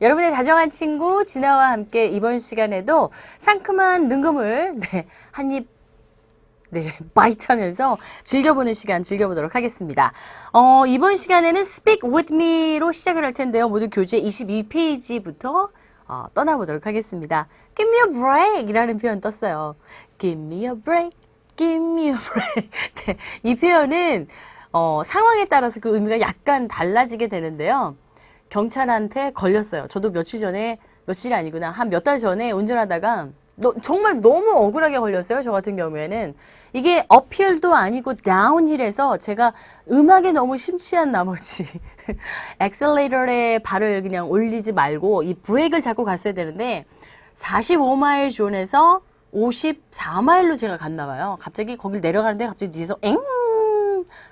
여러분의 다정한 친구 진아와 함께 이번 시간에도 상큼한 능금을 한입 바이트하면서 즐겨보는 시간 즐겨보도록 하겠습니다. 이번 시간에는 Speak with me로 시작을 할 텐데요. 모두 교재 22페이지부터 떠나보도록 하겠습니다. Give me a break 이라는 표현 떴어요. Give me a break, give me a break. 네, 이 표현은 상황에 따라서 그 의미가 약간 달라지게 되는데요. 경찰한테 걸렸어요. 저도 며칠이 아니구나. 한 몇 달 전에 운전하다가 정말 너무 억울하게 걸렸어요. 저 같은 경우에는. 이게 업힐도 아니고 다운힐에서 제가 음악에 너무 심취한 나머지 엑셀레이터에 발을 그냥 올리지 말고 이 브레이크를 잡고 갔어야 되는데 45마일 존에서 54마일로 제가 갔나 봐요. 갑자기 거길 내려가는데 갑자기 뒤에서 엥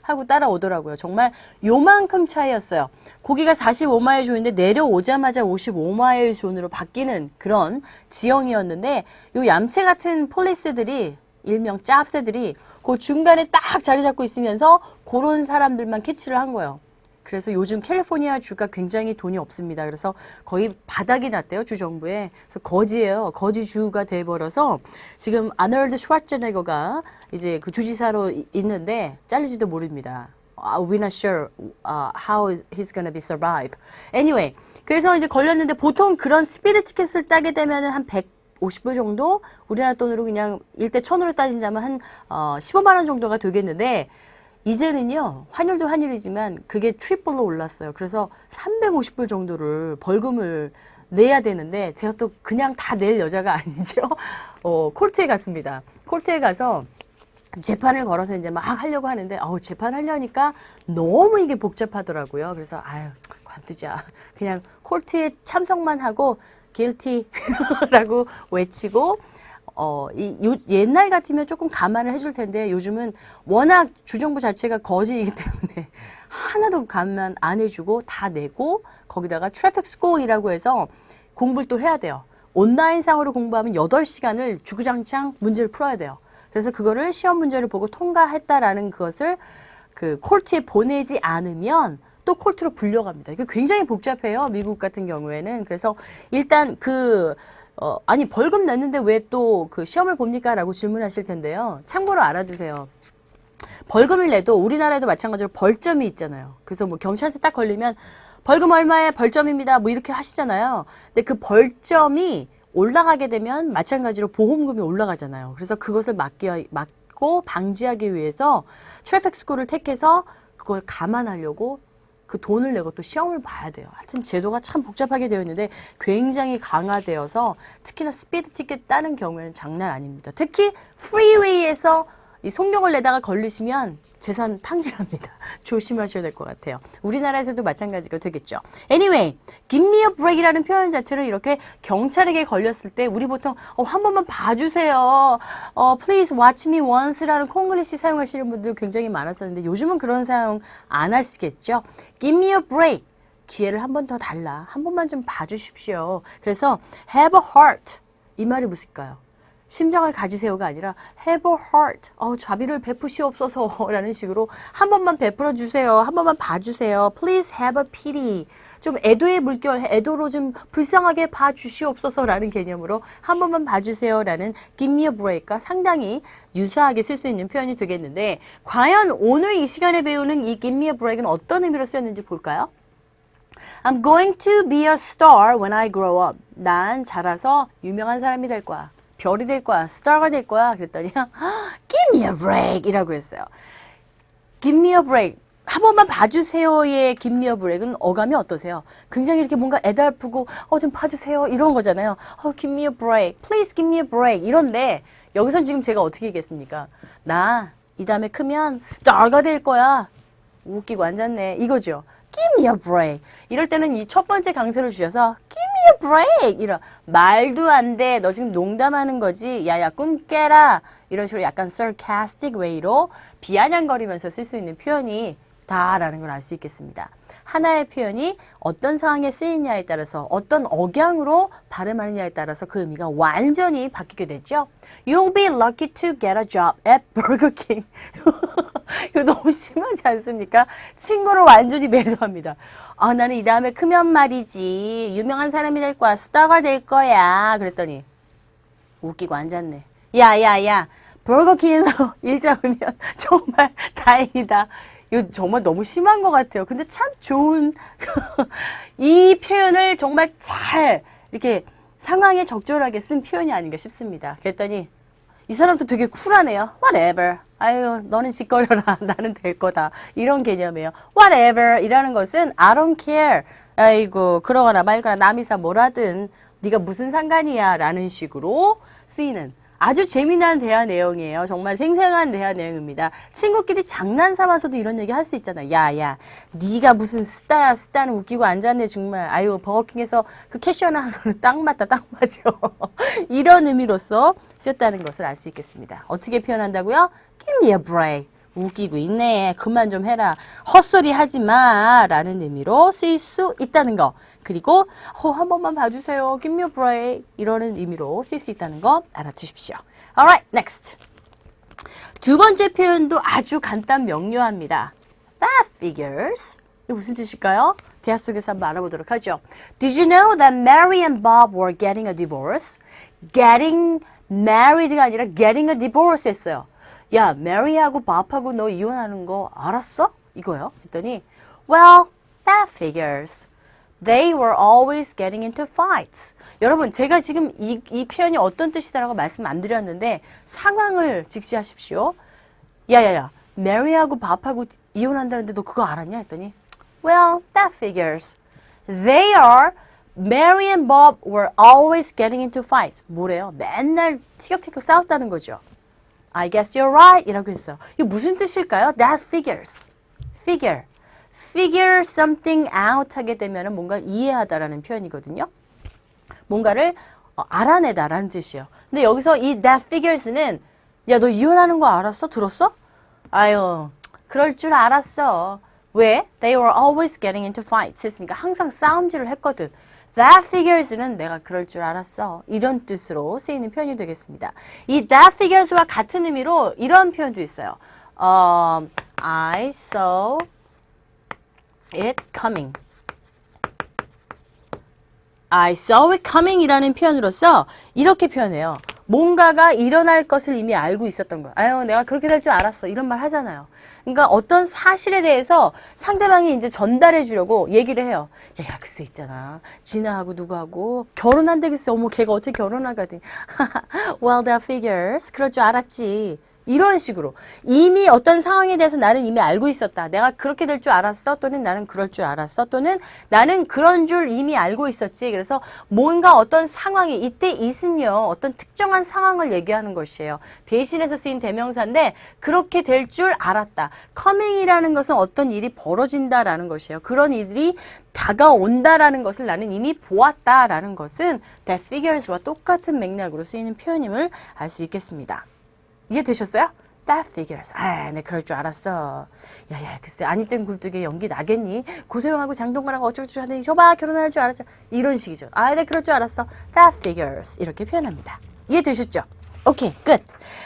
하고 따라오더라고요. 정말 요만큼 차이였어요. 거기가 45마일 존인데 내려오자마자 55마일 존으로 바뀌는 그런 지형이었는데 요 얌체 같은 폴리스들이 일명 짭새들이 그 중간에 딱 자리 잡고 있으면서 그런 사람들만 캐치를 한 거예요. 그래서 요즘 캘리포니아 주가 굉장히 돈이 없습니다. 그래서 거의 바닥이 났대요, 주정부에. 그래서 거지예요. 거지주가 돼버려서 지금 아놀드 슈왈츠네거가 이제 그 주지사로 있는데 잘리지도 모릅니다. We're not sure how he's gonna be survive. Anyway, 그래서 이제 걸렸는데 보통 그런 스피드 티켓을 따게 되면은 한 150불 정도? 우리나라 돈으로 그냥 일대 1000으로 따지자면 한 15만 원 정도가 되겠는데 이제는요, 환율도 환율이지만 그게 트리플로 올랐어요. 그래서 350불 정도를 벌금을 내야 되는데 제가 또 그냥 다 낼 여자가 아니죠. 콜트에 갔습니다. 콜트에 가서 재판을 걸어서 이제 막 하려고 하는데 재판하려니까 너무 이게 복잡하더라고요. 그래서 관두자. 그냥 콜트에 참석만 하고 guilty라고 외치고 옛날 같으면 조금 감안을 해줄 텐데 요즘은 워낙 주정부 자체가 거지이기 때문에 하나도 감안 안 해주고 다 내고 거기다가 트래픽 스코어이라고 해서 공부를 또 해야 돼요. 온라인상으로 공부하면 8시간을 주구장창 문제를 풀어야 돼요. 그래서 그거를 시험 문제를 보고 통과했다라는 것을 그 콜트에 보내지 않으면 또 콜트로 불려갑니다. 이게 굉장히 복잡해요. 미국 같은 경우에는. 그래서 일단 아니 벌금 냈는데 왜 또 그 시험을 봅니까? 라고 질문하실 텐데요. 참고로 알아두세요. 벌금을 내도 우리나라에도 마찬가지로 벌점이 있잖아요. 그래서 뭐 경찰한테 딱 걸리면 벌금 얼마에 벌점입니다. 뭐 이렇게 하시잖아요. 근데 그 벌점이 올라가게 되면 마찬가지로 보험금이 올라가잖아요. 그래서 그것을 막고 방지하기 위해서 트래픽 스쿨을 택해서 그걸 감안하려고 그 돈을 내고 또 시험을 봐야 돼요. 하여튼 제도가 참 복잡하게 되어 있는데 굉장히 강화되어서 특히나 스피드 티켓 따는 경우에는 장난 아닙니다. 특히 프리웨이에서 이 속력을 내다가 걸리시면 재산 탕진합니다. 조심하셔야 될 것 같아요. 우리나라에서도 마찬가지가 되겠죠. Anyway, give me a break이라는 표현 자체로 이렇게 경찰에게 걸렸을 때 우리 보통 한 번만 봐주세요. Please watch me once라는 콩글리시 사용하시는 분들 굉장히 많았었는데 요즘은 그런 사용 안 하시겠죠. Give me a break. 기회를 한 번 더 달라. 한 번만 좀 봐주십시오. 그래서 have a heart. 이 말이 무엇일까요? 심장을 가지세요가 아니라 have a heart. 자비를 베푸시옵소서 라는 식으로 한 번만 베풀어 주세요. 한 번만 봐주세요. Please have a pity. 좀 애도의 물결, 애도로 좀 불쌍하게 봐주시옵소서 라는 개념으로 한 번만 봐주세요 라는 give me a break과 상당히 유사하게 쓸 수 있는 표현이 되겠는데 과연 오늘 이 시간에 배우는 이 give me a break은 어떤 의미로 쓰였는지 볼까요? I'm going to be a star when I grow up. 난 자라서 유명한 사람이 될 거야. 별이 될 거야. 스타가 될 거야. 그랬더니 give me a break 이라고 했어요. give me a break. 한 번만 봐주세요의 give me a break은 어감이 어떠세요? 굉장히 이렇게 뭔가 애달프고 좀 봐주세요 이런 거잖아요. give me a break. Please give me a break. 이런데 여기선 지금 제가 어떻게 얘기했습니까? 나 이 다음에 크면 스타가 될 거야. 웃기고 앉았네. 이거죠. Give me a break. 이럴 때는 이 첫 번째 강세를 주셔서 Give me a break. 이런 말도 안 돼. 너 지금 농담하는 거지. 야야 꿈 깨라. 이런 식으로 약간 sarcastic way로 비아냥거리면서 쓸 수 있는 표현이 다라는 걸 알 수 있겠습니다. 하나의 표현이 어떤 상황에 쓰이냐에 따라서 어떤 억양으로 발음하느냐에 따라서 그 의미가 완전히 바뀌게 되죠. You'll be lucky to get a job at Burger King. 이거 너무 심하지 않습니까? 친구를 완전히 매도합니다. 나는 이 다음에 크면 말이지 유명한 사람이 될 거야. 스타가 될 거야. 그랬더니 웃기고 앉았네. 야야야 버거킹에서 일 잡으면 정말 다행이다. 이거 정말 너무 심한 것 같아요. 근데 참 좋은 이 표현을 정말 잘 이렇게 상황에 적절하게 쓴 표현이 아닌가 싶습니다. 그랬더니 이 사람도 되게 쿨하네요. Whatever. 아유, 너는 짓거려라. 나는 될 거다. 이런 개념이에요. Whatever 이라는 것은 I don't care. 아이고, 그러거나 말거나 남이사 뭐라든 네가 무슨 상관이야 라는 식으로 쓰이는 아주 재미난 대화 내용이에요. 정말 생생한 대화 내용입니다. 친구끼리 장난 삼아서도 이런 얘기 할 수 있잖아. 야, 네가 무슨 스타야. 스타는 웃기고 앉았네 정말. 아유, 버거킹에서 그 캐셔나 하는 거는 딱 맞다. 딱 맞아. 이런 의미로서 쓰였다는 것을 알 수 있겠습니다. 어떻게 표현한다고요? Give me a break. 웃기고 있네. 그만 좀 해라. 헛소리 하지 마. 라는 의미로 쓰일 수 있다는 거. 그리고 한 번만 봐주세요. Give me a break. 이러는 의미로 쓰일 수 있다는 거 알아두십시오. Alright, next. 두 번째 표현도 아주 간단 명료합니다. That figures. 이게 무슨 뜻일까요? 대화 속에서 한번 알아보도록 하죠. Did you know that Mary and Bob were getting a divorce? Getting married가 아니라 getting a divorce 했어요. 야, 메리하고 밥하고 너 이혼하는 거 알았어? 이거요. 했더니 Well, that figures. They were always getting into fights. 여러분, 제가 지금 이 표현이 어떤 뜻이다라고 말씀 안 드렸는데 상황을 직시하십시오. 야야야, 메리하고 밥하고 이혼한다는데 너 그거 알았냐? 했더니 Well, that figures. Mary and Bob were always getting into fights. 뭐래요? 맨날 티격태격 싸웠다는 거죠. I guess you're right. 이라고 했어요. 이거 무슨 뜻일까요? That figures. Figure something out 하게 되면 뭔가 이해하다라는 표현이거든요. 뭔가를 알아내다라는 뜻이에요. 근데 여기서 이 that figures는 야, 너 이혼하는 거 알았어? 들었어? 아유, 그럴 줄 알았어. 왜? They were always getting into fights. 했으니까 항상 싸움질을 했거든. That figures는 내가 그럴 줄 알았어. 이런 뜻으로 쓰이는 표현이 되겠습니다. 이 that figures와 같은 의미로 이런 표현도 있어요. I saw it coming. I saw it coming 이라는 표현으로서 이렇게 표현해요. 뭔가가 일어날 것을 이미 알고 있었던 거야. 아유, 내가 그렇게 될 줄 알았어. 이런 말 하잖아요. 그러니까 어떤 사실에 대해서 상대방이 이제 전달해 주려고 얘기를 해요. 야, 글쎄 있잖아. 진아하고 누구하고 결혼한다겠어. 어머, 걔가 어떻게 결혼하거든. Well, that figures. 그럴 줄 알았지. 이런 식으로 이미 어떤 상황에 대해서 나는 이미 알고 있었다. 내가 그렇게 될 줄 알았어. 또는 나는 그럴 줄 알았어. 또는 나는 그런 줄 이미 알고 있었지. 그래서 뭔가 어떤 상황이 이때 있으며 어떤 특정한 상황을 얘기하는 것이에요. 대신해서 쓰인 대명사인데 그렇게 될 줄 알았다. coming이라는 것은 어떤 일이 벌어진다라는 것이에요. 그런 일이 다가온다라는 것을 나는 이미 보았다라는 것은 that figures와 똑같은 맥락으로 쓰이는 표현임을 알 수 있겠습니다. 이해되셨어요? That figures. 아, 네, 그럴 줄 알았어. 야야, 글쎄, 아니 땐 굴뚝에 연기 나겠니? 고소영하고 장동건하고 어쩌고저쩌고 하더니 저봐, 결혼할 줄 알았죠. 이런 식이죠. 아, 네, 그럴 줄 알았어. That figures. 이렇게 표현합니다. 이해되셨죠? 오케이, 끝.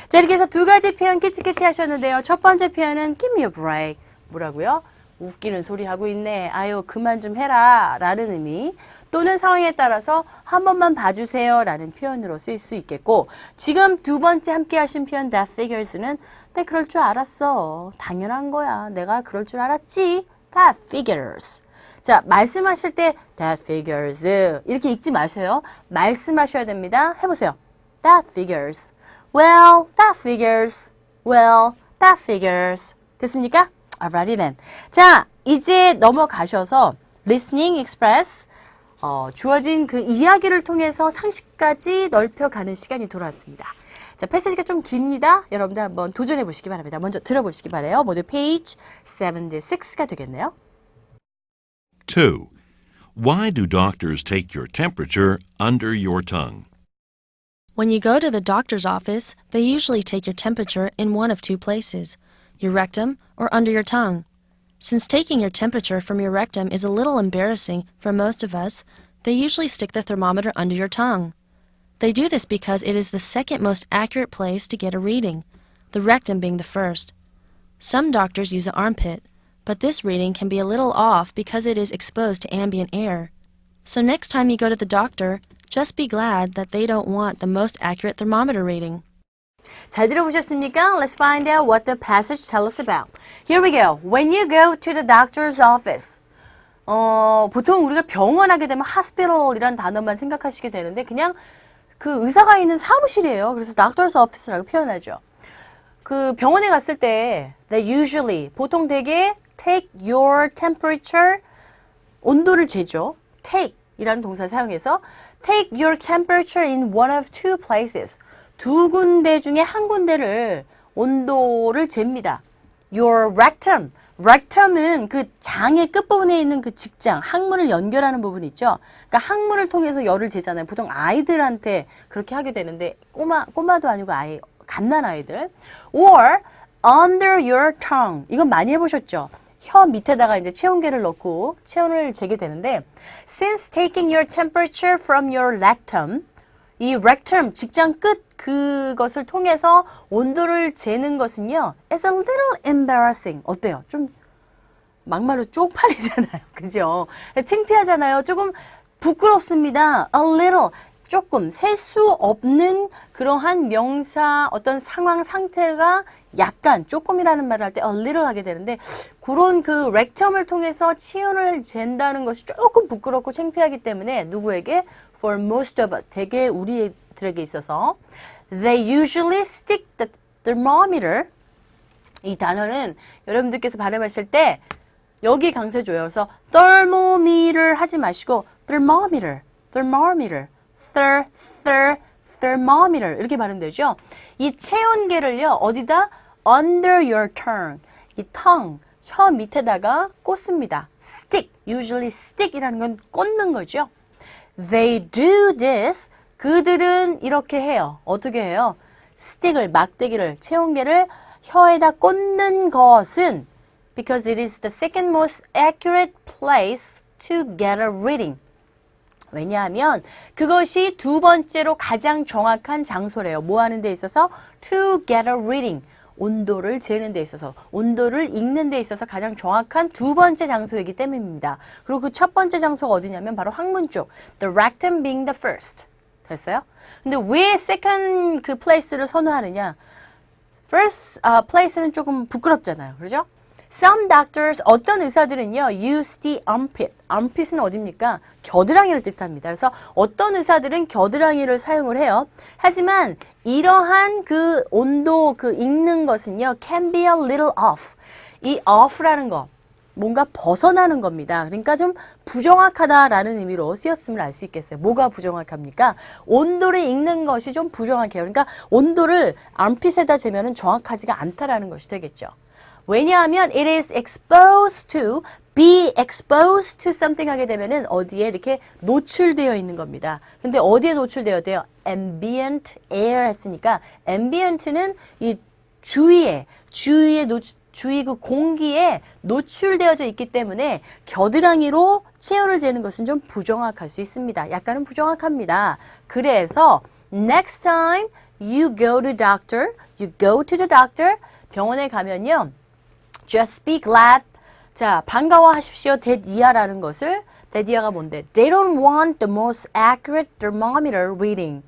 자, 이렇게 해서 두 가지 표현 캐치 하셨는데요. 첫 번째 표현은 give me a break. 뭐라고요? 웃기는 소리 하고 있네. 아유, 그만 좀 해라. 라는 의미. 또는 상황에 따라서 한 번만 봐주세요 라는 표현으로 쓰일 수 있겠고 지금 두 번째 함께 하신 표현 that figures는 네, 그럴 줄 알았어. 당연한 거야. 내가 그럴 줄 알았지. that figures. 자, 말씀하실 때 that figures 이렇게 읽지 마세요. 말씀하셔야 됩니다. 해보세요. that figures. Well, that figures. Well, that figures. 됐습니까? Alrighty then. 자, 이제 넘어가셔서 listening express 주어진 그 이야기를 통해서 상식까지 넓혀가는 시간이 돌아왔습니다. 자, 패시지가 좀 깁니다. 여러분들 한번 도전해 보시기 바랍니다. 먼저 들어보시기 바라요. 모두 page 76가 되겠네요. 2. Why do doctors take your temperature under your tongue? When you go to the doctor's office, they usually take your temperature in one of two places, your rectum or under your tongue. Since taking your temperature from your rectum is a little embarrassing for most of us, they usually stick the thermometer under your tongue. They do this because it is the second most accurate place to get a reading, the rectum being the first. Some doctors use the armpit. but this reading can be a little off because it is exposed to ambient air. So next time you go to the doctor, just be glad that they don't want the most accurate thermometer reading. 잘 들어보셨습니까? Let's find out what the passage tells us about. Here we go. When you go to the doctor's office. 보통 우리가 병원 하게 되면 hospital이라는 단어만 생각하시게 되는데 그냥 그 의사가 있는 사무실이에요. 그래서 doctor's office라고 표현하죠. 그 병원에 갔을 때 they usually 보통 되게 take your temperature 온도를 재죠. take 이라는 동사 사용해서 take your temperature in one of two places. 두 군데 중에 한 군데를 온도를 잽니다. Your rectum. rectum은 그 장의 끝부분에 있는 그 직장, 항문을 연결하는 부분 있죠. 그러니까 항문을 통해서 열을 재잖아요. 보통 아이들한테 그렇게 하게 되는데 꼬마도 아니고 아이, 갓난 아이들. Or under your tongue. 이건 많이 해보셨죠? 혀 밑에다가 이제 체온계를 넣고 체온을 재게 되는데 Since taking your temperature from your rectum 이 rectum, 직장 끝 그것을 통해서 온도를 재는 것은요 It's a little embarrassing. 어때요? 좀 막말로 쪽팔리잖아요. 그죠? 창피하잖아요. 조금 부끄럽습니다. A little. 조금 셀 수 없는 그러한 명사 어떤 상황 상태가 약간 조금이라는 말을 할 때 a little 하게 되는데 그런 그 rectum을 통해서 체온을 잰다는 것이 조금 부끄럽고 창피하기 때문에 누구에게? For most of us. 대개 우리들에게 있어서 They usually stick the thermometer 이 단어는 여러분들께서 발음하실 때 여기 강세 줘요. 그래서 thermometer 하지 마시고 thermometer, thermometer, thermometer 이렇게 발음되죠. 이 체온계를요 어디다 under your tongue 이 tongue 혀 밑에다가 꽂습니다. stick, usually stick이라는 건 꽂는 거죠. They do this. 그들은 이렇게 해요. 어떻게 해요? 스틱을, 막대기를, 체온계를 혀에다 꽂는 것은 because it is the second most accurate place to get a reading. 왜냐하면 그것이 두 번째로 가장 정확한 장소래요. 뭐 하는 데 있어서? To get a reading. 온도를 재는 데 있어서, 온도를 읽는 데 있어서 가장 정확한 두 번째 장소이기 때문입니다. 그리고 그 첫 번째 장소가 어디냐면 바로 항문 쪽. The rectum being the first. 됐어요? 근데 왜 second 그 place를 선호하느냐? First place는 조금 부끄럽잖아요. 그렇죠? Some doctors, 어떤 의사들은요, use the armpit. armpit은 어딥니까? 겨드랑이를 뜻합니다. 그래서 어떤 의사들은 겨드랑이를 사용을 해요. 하지만 이러한 그 온도, 그 읽는 것은요, can be a little off. 이 off라는 거, 뭔가 벗어나는 겁니다. 그러니까 좀 부정확하다라는 의미로 쓰였음을 알 수 있겠어요. 뭐가 부정확합니까? 온도를 읽는 것이 좀 부정확해요. 그러니까 온도를 armpit에다 재면은 정확하지가 않다라는 것이 되겠죠. 왜냐하면 it is exposed to, be exposed to something 하게 되면은 어디에 이렇게 노출되어 있는 겁니다. 근데 어디에 노출되어야 돼요? ambient air 했으니까 ambient는 이 주위에 주위 그 공기에 노출되어져 있기 때문에 겨드랑이로 체온을 재는 것은 좀 부정확할 수 있습니다. 약간은 부정확합니다. 그래서 next time you go to doctor, you go to the doctor 병원에 가면요. Just be glad. 자, 반가워하십시오. that 이하라는 것을 that 이하가 뭔데? They don't want the most accurate thermometer reading.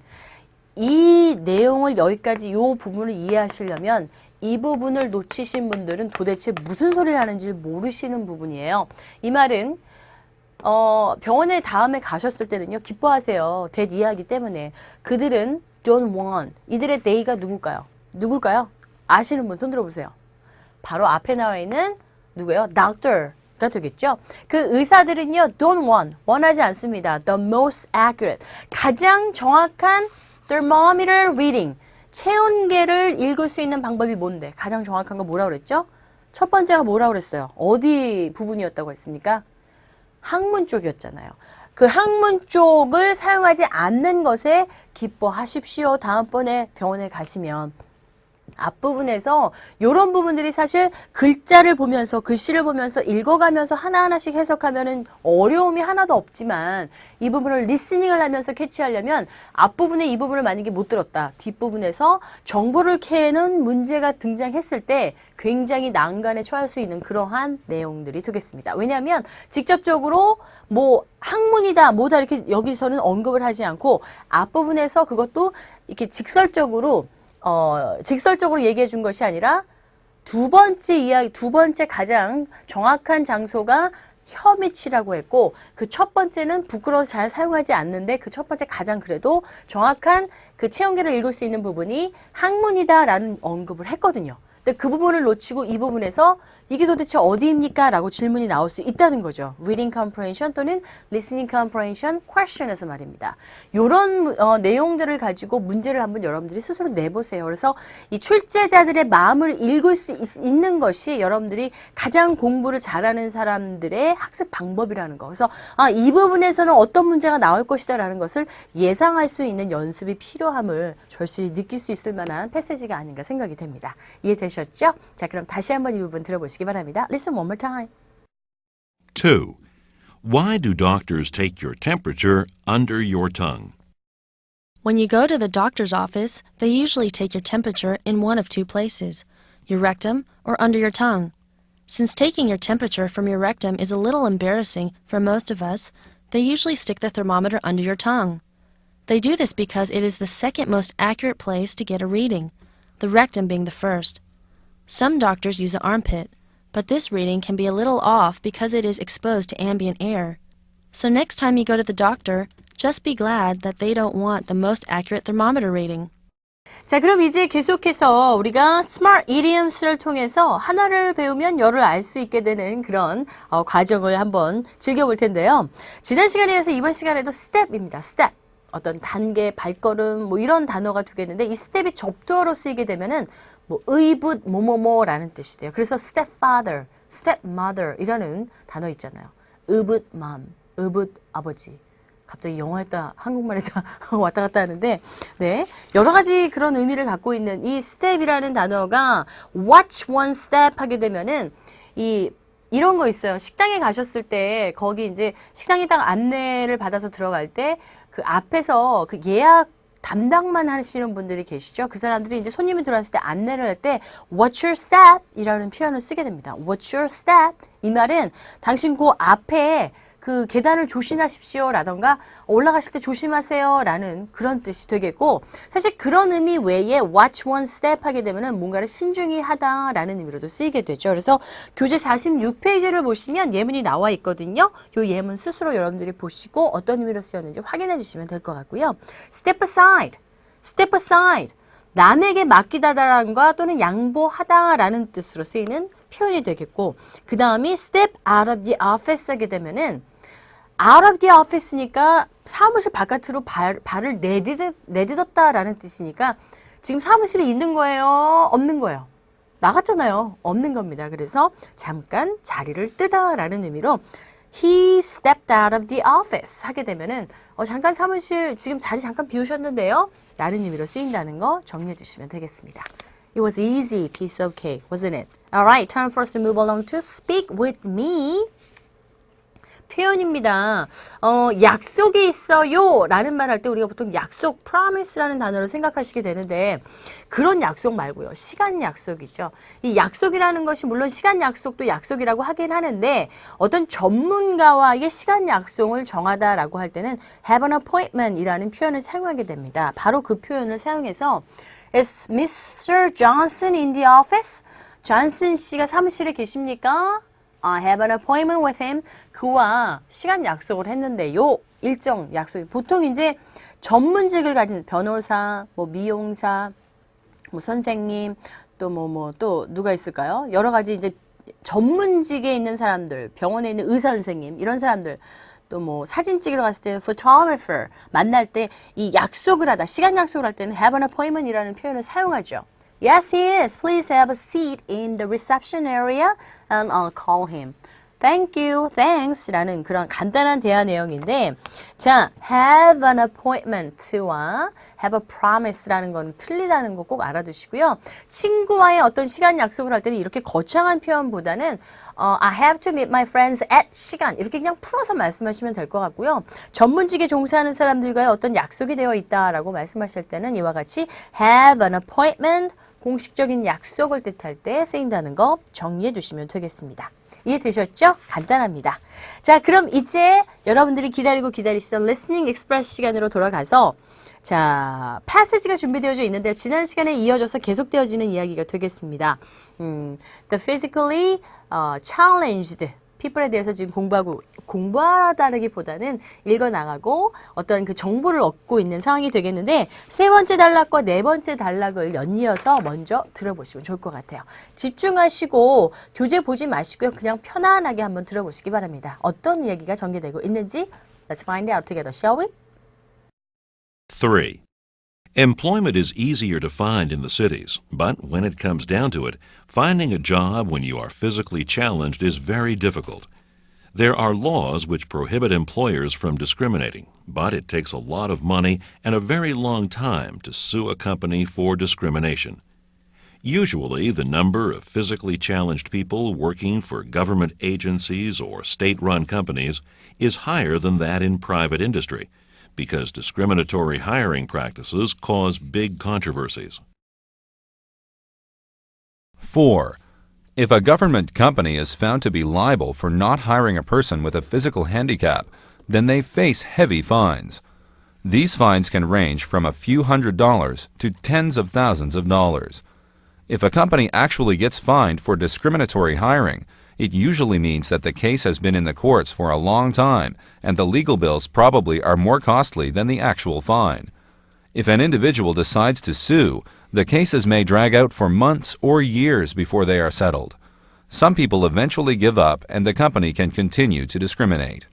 이 내용을 여기까지 이 부분을 이해하시려면 이 부분을 놓치신 분들은 도대체 무슨 소리를 하는지 모르시는 부분이에요. 이 말은 병원에 다음에 가셨을 때는요. 기뻐하세요. that 이하이기 때문에. 그들은 don't want. 이들의 they가 누굴까요? 누굴까요? 아시는 분 손 들어보세요. 바로 앞에 나와 있는 누구예요? doctor가 되겠죠. 그 의사들은요, don't want, 원하지 않습니다. the most accurate, 가장 정확한 thermometer reading, 체온계를 읽을 수 있는 방법이 뭔데? 가장 정확한 거 뭐라고 그랬죠? 첫 번째가 뭐라고 그랬어요? 어디 부분이었다고 했습니까? 항문 쪽이었잖아요. 그 항문 쪽을 사용하지 않는 것에 기뻐하십시오. 다음번에 병원에 가시면. 앞부분에서 이런 부분들이 사실 글자를 보면서 글씨를 보면서 읽어가면서 하나하나씩 해석하면은 어려움이 하나도 없지만 이 부분을 리스닝을 하면서 캐치하려면 앞부분에 이 부분을 만약에 못 들었다. 뒷부분에서 정보를 캐는 문제가 등장했을 때 굉장히 난관에 처할 수 있는 그러한 내용들이 되겠습니다. 왜냐하면 직접적으로 뭐 학문이다 뭐다 이렇게 여기서는 언급을 하지 않고 앞부분에서 그것도 이렇게 직설적으로 얘기해 준 것이 아니라 두 번째 가장 정확한 장소가 혀 밑이라고 했고 그 첫 번째는 부끄러워서 잘 사용하지 않는데 그 첫 번째 가장 그래도 정확한 그 체온계를 읽을 수 있는 부분이 학문이다라는 언급을 했거든요. 근데 그 부분을 놓치고 이 부분에서 이게 도대체 어디입니까? 라고 질문이 나올 수 있다는 거죠. Reading comprehension 또는 listening comprehension question에서 말입니다. 이런 내용들을 가지고 문제를 한번 여러분들이 스스로 내보세요. 그래서 이 출제자들의 마음을 읽을 수 있는 것이 여러분들이 가장 공부를 잘하는 사람들의 학습 방법이라는 거. 그래서 이 부분에서는 어떤 문제가 나올 것이다 라는 것을 예상할 수 있는 연습이 필요함을 절실히 느낄 수 있을 만한 패세지가 아닌가 생각이 됩니다. 이해되셨죠? 자, 그럼 다시 한번 이 부분 들어보시기 바랍니다. Listen one more time. 2. Why do doctors take your temperature under your tongue? When you go to the doctor's office, they usually take your temperature in one of two places, your rectum or under your tongue. Since taking your temperature from your rectum is a little embarrassing for most of us, they usually stick the thermometer under your tongue. They do this because it is the second most accurate place to get a reading, the rectum being the first. Some doctors use the armpit, but this reading can be a little off because it is exposed to ambient air. So next time you go to the doctor, just be glad that they don't want the most accurate thermometer reading. 자, 그럼 이제 계속해서 우리가 Smart Idioms를 통해서 하나를 배우면 열을 알 수 있게 되는 그런 과정을 한번 즐겨볼 텐데요. 지난 시간에 이어서 이번 시간에도 step입니다. step. 어떤 단계, 발걸음 뭐 이런 단어가 되겠는데 이 step이 접두어로 쓰이게 되면은 뭐 의붓 뭐뭐뭐라는 뜻이 돼요. 그래서 stepfather, stepmother이라는 단어 있잖아요. 의붓 mom, 의붓 아버지. 갑자기 영어했다 한국말했다 왔다 갔다 하는데 네 여러 가지 그런 의미를 갖고 있는 이 step이라는 단어가 watch one step 하게 되면은 이런 거 있어요. 식당에 가셨을 때 거기 이제 식당에다가 안내를 받아서 들어갈 때 그 앞에서 그 예약 담당만 하시는 분들이 계시죠. 그 사람들이 이제 손님이 들어왔을 때 안내를 할 때 watch your step 이라는 표현을 쓰게 됩니다. watch your step 이 말은 당신 그 앞에 그 계단을 조심하십시오 라던가 올라가실 때 조심하세요 라는 그런 뜻이 되겠고 사실 그런 의미 외에 watch one step 하게 되면은 뭔가를 신중히 하다 라는 의미로도 쓰이게 되죠. 그래서 교재 46페이지를 보시면 예문이 나와 있거든요. 이 예문 스스로 여러분들이 보시고 어떤 의미로 쓰였는지 확인해 주시면 될 것 같고요. step aside, step aside 남에게 맡기다라는과 또는 양보하다라는 뜻으로 쓰이는 표현이 되겠고 그 다음이 step out of the office 하게 되면은 out of the office니까 사무실 바깥으로 발을 내딛었다라는 뜻이니까 지금 사무실에 있는 거예요? 없는 거예요? 나갔잖아요. 없는 겁니다. 그래서 잠깐 자리를 뜨다라는 의미로 he stepped out of the office 하게 되면은 잠깐 사무실 지금 자리 잠깐 비우셨는데요? 라는 의미로 쓰인다는 거 정리해 주시면 되겠습니다. It was easy piece of cake, wasn't it? Alright, time for us to move along to speak with me. 표현입니다. 약속이 있어요 라는 말 할 때 우리가 보통 약속, promise라는 단어를 생각하시게 되는데 그런 약속 말고요. 시간 약속이죠. 이 약속이라는 것이 물론 시간 약속도 약속이라고 하긴 하는데 어떤 전문가와의 시간 약속을 정하다라고 할 때는 have an appointment 이라는 표현을 사용하게 됩니다. 바로 그 표현을 사용해서 Is Mr. Johnson in the office? 존슨 씨가 사무실에 계십니까? I have an appointment with him. 그와 시간 약속을 했는데요. 일정 약속이 보통 이제 전문직을 가진 변호사, 뭐 미용사, 뭐 선생님, 또 또 누가 있을까요? 여러 가지 이제 전문직에 있는 사람들, 병원에 있는 의사 선생님 이런 사람들 또 뭐 사진 찍으러 갔을 때 photographer 만날 때 이 약속을 하다 시간 약속을 할 때는 have an appointment이라는 표현을 사용하죠. Yes, he is. Please have a seat in the reception area and I'll call him. Thank you, thanks 라는 그런 간단한 대화 내용인데 자, have an appointment와 have a promise라는 건 틀리다는 거 꼭 알아두시고요. 친구와의 어떤 시간 약속을 할 때는 이렇게 거창한 표현보다는 I have to meet my friends at 시간 이렇게 그냥 풀어서 말씀하시면 될 것 같고요. 전문직에 종사하는 사람들과의 어떤 약속이 되어 있다라고 말씀하실 때는 이와 같이 have an appointment 공식적인 약속을 뜻할 때 쓰인다는 거 정리해 두시면 되겠습니다. 이해되셨죠? 간단합니다. 자, 그럼 이제 여러분들이 기다리고 기다리시던 Listening Express 시간으로 돌아가서 자, 패시지가 준비되어져 있는데요. 지난 시간에 이어져서 계속되어지는 이야기가 되겠습니다. The physically challenged people에 대해서 지금 공부하다기보다는 읽어나가고 어떤 그 정보를 얻고 있는 상황이 되겠는데 세 번째 단락과 네 번째 단락을 연이어서 먼저 들어보시면 좋을 것 같아요. 집중하시고 교재 보지 마시고요. 그냥 편안하게 한번 들어보시기 바랍니다. 어떤 이야기가 전개되고 있는지 Let's find out together, shall we? 3. Employment is easier to find in the cities, but when it comes down to it, finding a job when you are physically challenged is very difficult. There are laws which prohibit employers from discriminating, but it takes a lot of money and a very long time to sue a company for discrimination. Usually, the number of physically challenged people working for government agencies or state-run companies is higher than that in private industry, because discriminatory hiring practices cause big controversies. 4. If a government company is found to be liable for not hiring a person with a physical handicap, then they face heavy fines. These fines can range from a few $100s to tens of thousands of dollars. If a company actually gets fined for discriminatory hiring, it usually means that the case has been in the courts for a long time and the legal bills probably are more costly than the actual fine. If an individual decides to sue, the cases may drag out for months or years before they are settled. Some people eventually give up and the company can continue to discriminate.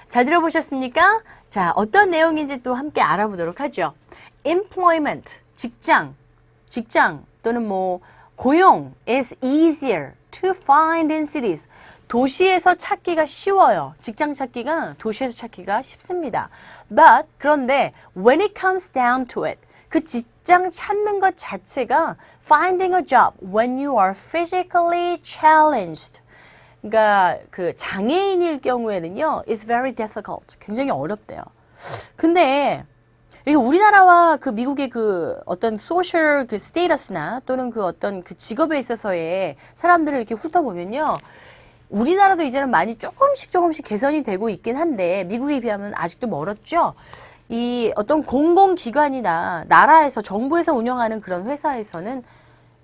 잘 들어보셨습니까? 자, 어떤 내용인지 또 함께 알아보도록 하죠. Employment, 직장 또는 뭐 고용 is easier to find in cities. 도시에서 찾기가 쉬워요. 직장 찾기가 도시에서 찾기가 쉽습니다. But 그런데 when it comes down to it, 그 직장 찾는 것 자체가 finding a job when you are physically challenged. 그러니까 그 장애인일 경우에는요, is very difficult. 굉장히 어렵대요. 근데 이게 우리나라와 그 미국의 그 어떤 소셜 그 스테이터스나 또는 그 어떤 그 직업에 있어서의 사람들을 이렇게 훑어보면요. 우리나라도 이제는 많이 조금씩 개선이 되고 있긴 한데 미국에 비하면 아직도 멀었죠. 이 어떤 공공기관이나 나라에서 정부에서 운영하는 그런 회사에서는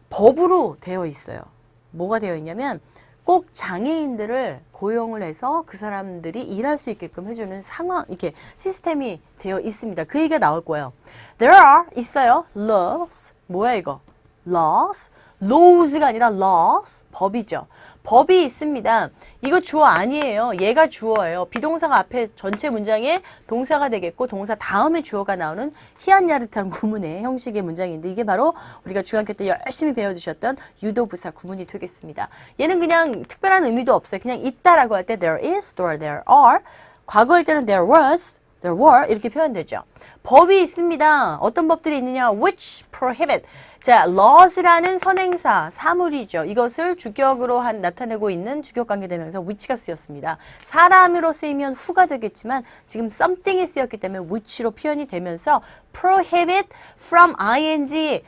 법으로 되어 있어요. 뭐가 되어 있냐면 꼭 장애인들을 고용을 해서 그 사람들이 일할 수 있게끔 해주는 상황, 이렇게 시스템이 되어 있습니다. 그 얘기가 나올 거예요. There are, 있어요. laws. 뭐야 이거? laws. laws가 아니라 laws. 법이죠. 법이 있습니다. 이거 주어 아니에요. 얘가 주어예요. 비동사가 앞에 전체 문장에 동사가 되겠고 동사 다음에 주어가 나오는 희한야릇한 구문의 형식의 문장인데 이게 바로 우리가 중학교 때 열심히 배워주셨던 유도부사 구문이 되겠습니다. 얘는 그냥 특별한 의미도 없어요. 그냥 있다라고 할 때 there is or there are, 과거일 때는 there was, there were 이렇게 표현되죠. 법이 있습니다. 어떤 법들이 있느냐? which prohibit. 자, laws라는 선행사, 사물이죠. 이것을 주격으로 나타내고 있는 주격관계대명사 which가 쓰였습니다. 사람으로 쓰이면 who가 되겠지만 지금 something이 쓰였기 때문에 which로 표현이 되면서 prohibit from ing,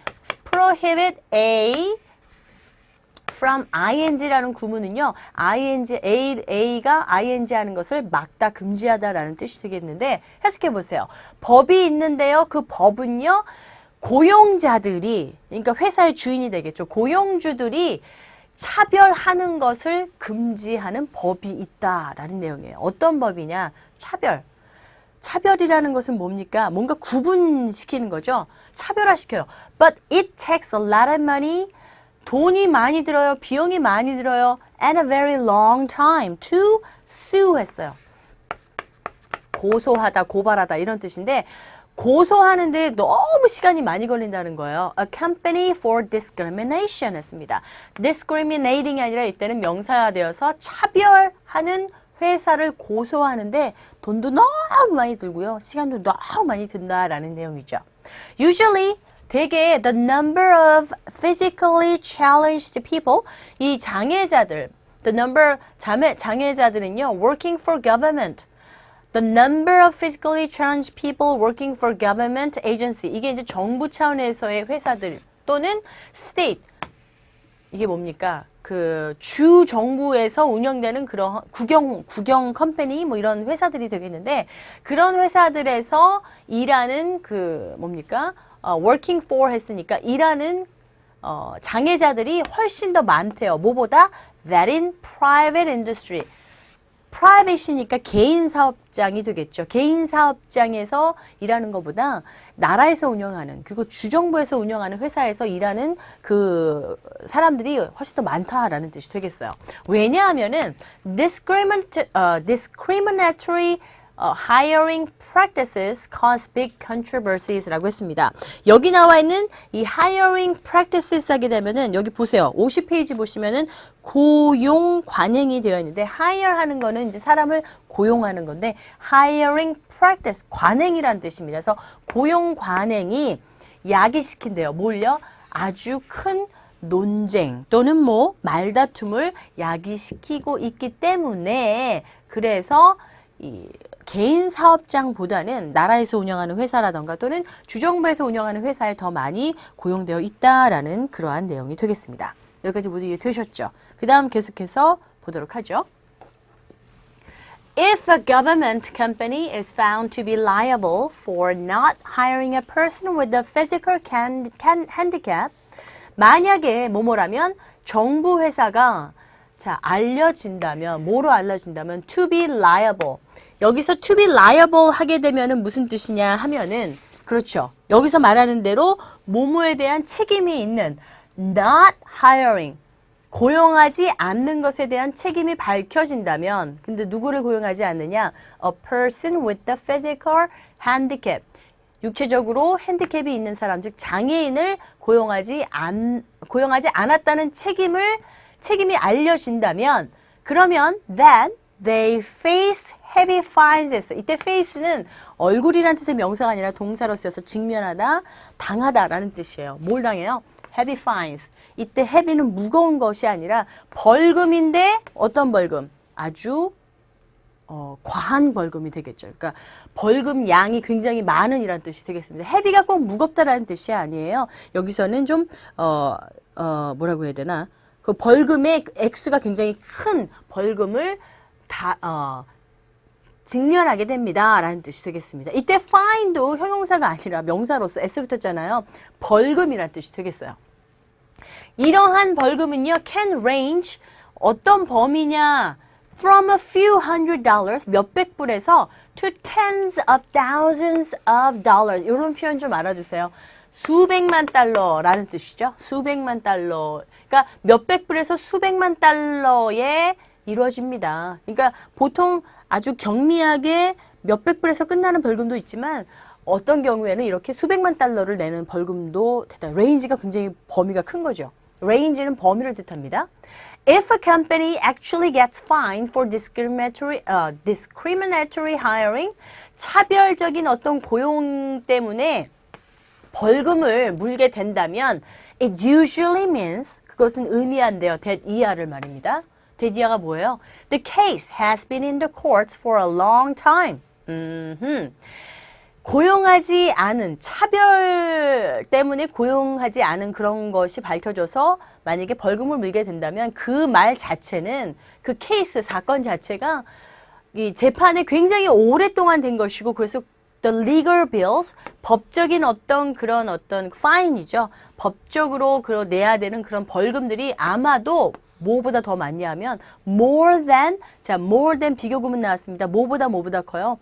prohibit a from ing라는 구문은요. a가 ing 하는 것을 막다, 금지하다라는 뜻이 되겠는데 해석해 보세요. 법이 있는데요. 그 법은요. 고용자들이, 그러니까 회사의 주인이 되겠죠. 고용주들이 차별하는 것을 금지하는 법이 있다라는 내용이에요. 어떤 법이냐? 차별. 차별이라는 것은 뭡니까? 뭔가 구분시키는 거죠. 차별화시켜요. But it takes a lot of money. 돈이 많이 들어요. 비용이 많이 들어요. And a very long time to sue 했어요. 고소하다, 고발하다 이런 뜻인데 고소하는데 너무 시간이 많이 걸린다는 거예요. A company for discrimination 했습니다. discriminating이 아니라 이때는 명사화되어서 차별하는 회사를 고소하는데 돈도 너무 많이 들고요. 시간도 너무 많이 든다라는 내용이죠. Usually 대개 the number of physically challenged people 이 장애자들 the number 장애자들은요 working for government the number of physically challenged people working for government agency 이게 이제 정부 차원에서의 회사들 또는 state 이게 뭡니까? 그 주 정부에서 운영되는 그런 국영 컴퍼니 뭐 이런 회사들이 되겠는데 그런 회사들에서 일하는 그 뭡니까? working for 했으니까 일하는 장애자들이 훨씬 더 많대요. 뭐보다 that in private industry. private이니까 개인 사업장이 되겠죠. 개인 사업장에서 일하는 것보다 나라에서 운영하는 그리고 주정부에서 운영하는 회사에서 일하는 그 사람들이 훨씬 더 많다라는 뜻이 되겠어요. 왜냐하면은 discriminatory hiring practices cause big controversies라고 했습니다. 여기 나와 있는 이 hiring practices 하게 되면은 여기 보세요. 50페이지 보시면은 고용 관행이 되어 있는데 hire 하는 거는 이제 사람을 고용하는 건데 hiring practice 관행이라는 뜻입니다. 그래서 고용 관행이 야기시킨대요. 뭘요? 아주 큰 논쟁 또는 뭐 말다툼을 야기시키고 있기 때문에 그래서 이 개인 사업장보다는 나라에서 운영하는 회사라던가 또는 주정부에서 운영하는 회사에 더 많이 고용되어 있다라는 그러한 내용이 되겠습니다. 여기까지 모두 이해되셨죠? 그 다음 계속해서 보도록 하죠. If a government company is found to be liable for not hiring a person with a physical handicap, 만약에 뭐뭐라면 정부 회사가 자 알려진다면 뭐로 알려진다면 to be liable 여기서 to be liable 하게 되면은 무슨 뜻이냐 하면은 그렇죠. 여기서 말하는 대로 뭐뭐에 대한 책임이 있는 not hiring 고용하지 않는 것에 대한 책임이 밝혀진다면 근데 누구를 고용하지 않느냐? A person with the physical handicap 육체적으로 핸디캡이 있는 사람 즉 장애인을 고용하지 않았다는 책임이 알려진다면 그러면 that they face heavy fines. 이때 face는 얼굴이라는 뜻의 명사가 아니라 동사로 쓰여서 직면하다, 당하다라는 뜻이에요. 뭘 당해요? heavy fines. 이때 heavy는 무거운 것이 아니라 벌금인데 어떤 벌금? 아주 과한 벌금이 되겠죠. 그러니까 벌금 양이 굉장히 많은 이라는 뜻이 되겠습니다. heavy가 꼭 무겁다라는 뜻이 아니에요. 여기서는 좀 뭐라고 해야 되나? 그 벌금의 액수가 굉장히 큰 벌금을 직면하게 됩니다. 라는 뜻이 되겠습니다. 이때 fine도 형용사가 아니라 명사로서 s 붙었잖아요. 벌금이라는 뜻이 되겠어요. 이러한 벌금은요, can range 어떤 범위냐? From a few hundred dollars, 몇백 불에서 to tens of thousands of dollars. 이런 표현 좀 알아두세요. 수백만 달러라는 뜻이죠. 수백만 달러. 그러니까 몇백 불에서 수백만 달러에 이루어집니다. 그러니까 보통 아주 경미하게 몇백 불에서 끝나는 벌금도 있지만 어떤 경우에는 이렇게 수백만 달러를 내는 벌금도 대단. 레인지가 굉장히 범위가 큰 거죠. 레인지는 범위를 뜻합니다. If a company actually gets fined for discriminatory hiring, 차별적인 어떤 고용 때문에 벌금을 물게 된다면 it usually means 그것은 의미한대요. that 이하를 말입니다. that 이하가 뭐예요? The case has been in the courts for a long time. 고용하지 않은 차별 때문에 고용하지 않은 그런 것이 밝혀져서 만약에 벌금을 물게 된다면 그 말 자체는 그 케이스 사건 자체가 이 재판에 굉장히 오랫동안 된 것이고 그래서 the legal bills 법적인 어떤 그런 어떤 fine이죠. 법적으로 내야 되는 그런 벌금들이 아마도 뭐보다 더 많냐 하면 more than 비교구문 나왔습니다. 뭐보다 커요.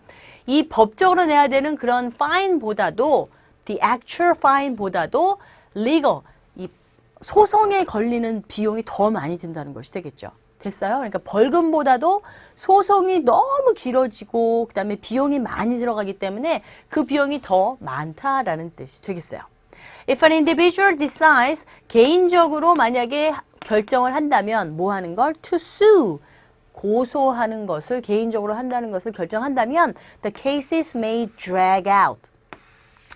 이 법적으로 내야 되는 그런 fine보다도 the actual fine보다도 legal 이 소송에 걸리는 비용이 더 많이 든다는 것이 되겠죠. 됐어요? 그러니까 벌금보다도 소송이 너무 길어지고 그다음에 비용이 많이 들어가기 때문에 그 비용이 더 많다라는 뜻이 되겠어요. If an individual decides 개인적으로 만약에 결정을 한다면 뭐 하는 걸? To sue. 고소하는 것을 개인적으로 한다는 것을 결정한다면 the cases may drag out.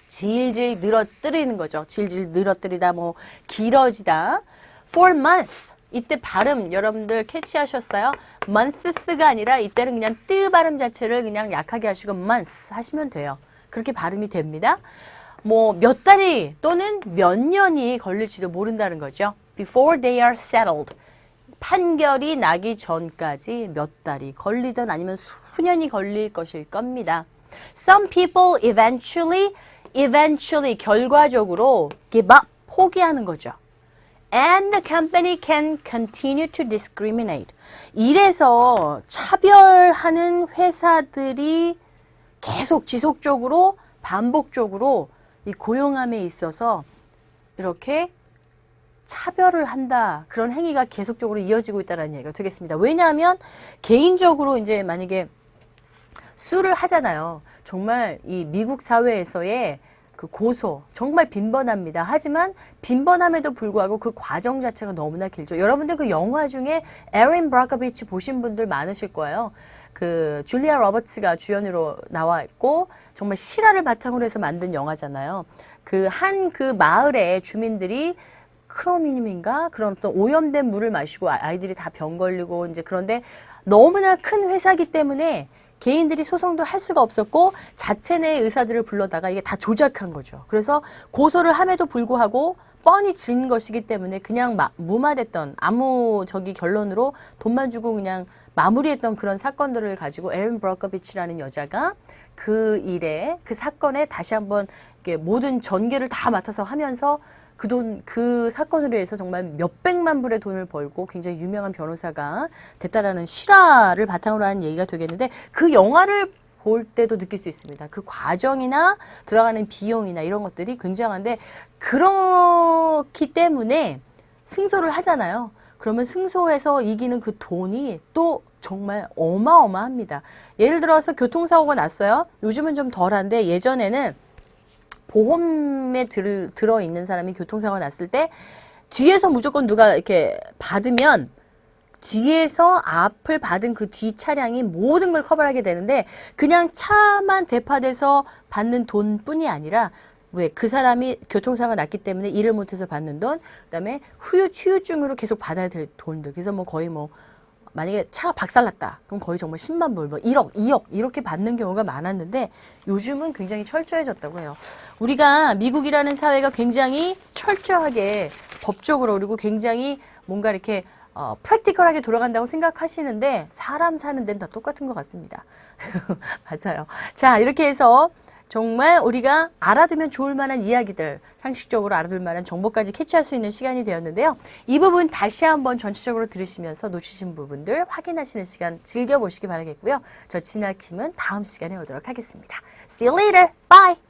질질 늘어뜨리는 거죠. 질질 늘어뜨리다 뭐 길어지다. for month. 이때 발음 여러분들 캐치하셨어요? months가 아니라 이때는 그냥 뜨 발음 자체를 그냥 약하게 하시고 months 하시면 돼요. 그렇게 발음이 됩니다. 뭐 몇 달이 또는 몇 년이 걸릴지도 모른다는 거죠. before they are settled. 판결이 나기 전까지 몇 달이 걸리든 아니면 수년이 걸릴 것일 겁니다. Some people eventually 결과적으로 give up, 포기하는 거죠. And the company can continue to discriminate. 이래서 차별하는 회사들이 계속 지속적으로 반복적으로 이 고용함에 있어서 이렇게 차별을 한다. 그런 행위가 계속적으로 이어지고 있다는 얘기가 되겠습니다. 왜냐하면 개인적으로 이제 만약에 수를 하잖아요. 정말 이 미국 사회에서의 그 고소 정말 빈번합니다. 하지만 빈번함에도 불구하고 그 과정 자체가 너무나 길죠. 여러분들 그 영화 중에 에린 브로커비치 보신 분들 많으실 거예요. 그 줄리아 로버츠가 주연으로 나와 있고 정말 실화를 바탕으로 해서 만든 영화잖아요. 그 마을의 주민들이 크로미늄인가 그런 어떤 오염된 물을 마시고 아이들이 다 병 걸리고 이제 그런데 너무나 큰 회사기 때문에 개인들이 소송도 할 수가 없었고 자체 내 의사들을 불러다가 이게 다 조작한 거죠. 그래서 고소를 함에도 불구하고 뻔히 진 것이기 때문에 그냥 무마됐던 아무 결론으로 돈만 주고 그냥 마무리했던 그런 사건들을 가지고 에린 브로커비치라는 여자가 그 일에 그 사건에 다시 한번 이렇게 모든 전개를 다 맡아서 하면서 그 사건으로 해서 정말 몇백만 불의 돈을 벌고 굉장히 유명한 변호사가 됐다라는 실화를 바탕으로 하는 얘기가 되겠는데 그 영화를 볼 때도 느낄 수 있습니다. 그 과정이나 들어가는 비용이나 이런 것들이 굉장한데 그렇기 때문에 승소를 하잖아요. 그러면 승소해서 이기는 그 돈이 또 정말 어마어마합니다. 예를 들어서 교통사고가 났어요. 요즘은 좀 덜한데 예전에는 보험에 들어있는 사람이 교통사고가 났을 때 뒤에서 무조건 누가 이렇게 받으면 뒤에서 앞을 받은 그 뒤 차량이 모든 걸 커버하게 되는데 그냥 차만 대파돼서 받는 돈뿐이 아니라 왜 그 사람이 교통사고가 났기 때문에 일을 못해서 받는 돈, 그다음에 후유증으로 계속 받아야 될 돈들. 그래서 뭐 거의 뭐 만약에 차가 박살났다. 그럼 거의 정말 10만 불, 뭐 1억, 2억 이렇게 받는 경우가 많았는데 요즘은 굉장히 철저해졌다고 해요. 우리가 미국이라는 사회가 굉장히 철저하게 법적으로 그리고 굉장히 뭔가 이렇게 프랙티컬하게 돌아간다고 생각하시는데 사람 사는 데는 다 똑같은 것 같습니다. 맞아요. 자, 이렇게 해서 정말 우리가 알아두면 좋을 만한 이야기들, 상식적으로 알아둘 만한 정보까지 캐치할 수 있는 시간이 되었는데요. 이 부분 다시 한번 전체적으로 들으시면서 놓치신 부분들 확인하시는 시간 즐겨보시기 바라겠고요. 저 진아킴은 다음 시간에 오도록 하겠습니다. See you later. Bye.